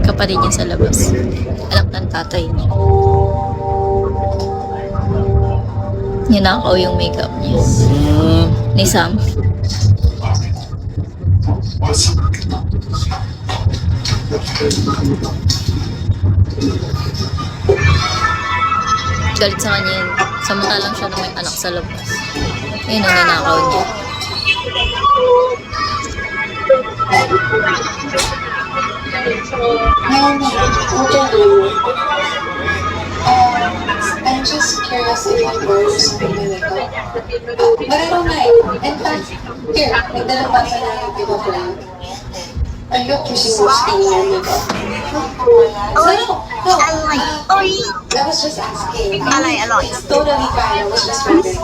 Kapatid niya sa labas. Anak ng tatay niya. Ninakaw yung makeup niya. Ni Sam. Galit sa kanya yun. Samantalang siya na may anak sa labas. Yun ang ninakaw niya. I'm just curious if you were something like that. But I don't mind. In fact, here, nagdala pa sa na yung iba ko lang. Are you accusing me of stealing your makeup? No. I was just asking. It's totally fine. I was just wondering.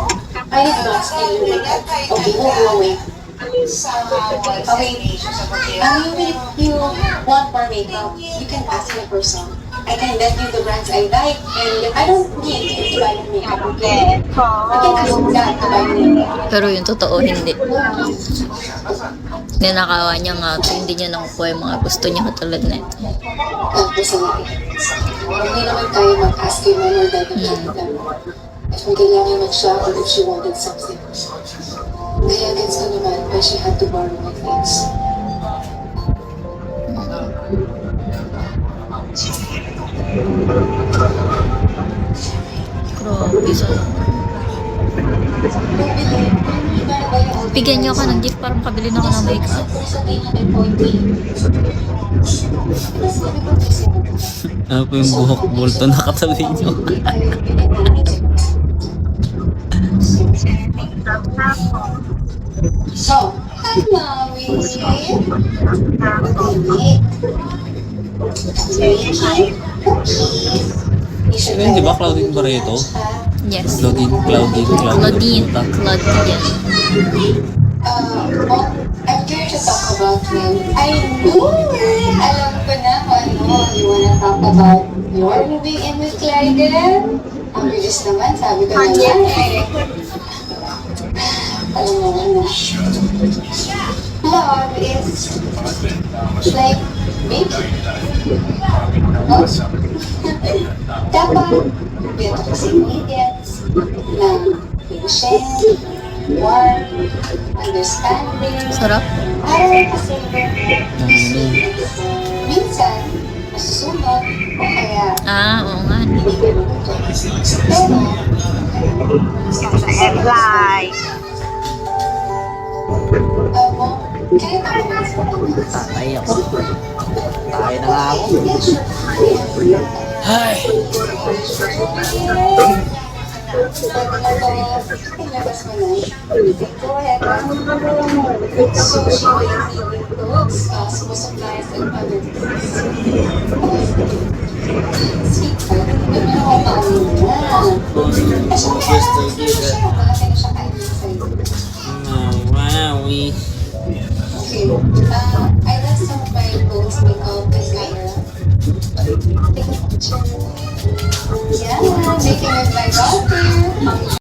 I did not steal your makeup. Okay, we'll go away. Okay, even if you want more makeup, you can ask me for some. I can let you the brands I like, and I don't need you to buy the makeup, okay? I can ask Dad to buy the makeup. Pero yung totoo, hindi. Ninakawa niya nga ito. Hindi niya nakukuha yung mga gusto niya katulad na ito. Hindi naman tayo mag-ask kay Mom or Dad ng if may kailangan man siya or if she wanted something. Kaya gets ko naman why she had to borrow my things. Grabe sa... Bigyan niyo ako ng gift para makabili na ako ng makeup. Ano po yung buhok bulto na katabi niyo? So, hi Mommy! Ayun, di ba Claudine Barreto? Yes. Claudine. Claudine. Mom, I'm here to talk about him. I knew it! Alam ko na kung ano. You wanna talk about your moving in with Clyden? Ang bilis naman, sabi ko naman eh. Alam mo na. Love is like baby. No? Dapat, dito kasi ingredients na patient, warm, understanding. Sarap. Para kasi minsan, nasusunod o kaya Oo nga. hindi ka luto. Pero, kahit ako naman sa Tatay ako. Tatay na nga ako. Ay! Ilabas mo na. Go ahead. So, she will need clothes, school supplies, and other things. Sweet pa. Hindi mo naman paunin na. Kasi wala ka na siya kainin sa'yo. Maui. Okay. I left some of my clothes, makeup, and camera. Take a picture. Yeah, making with my daughter.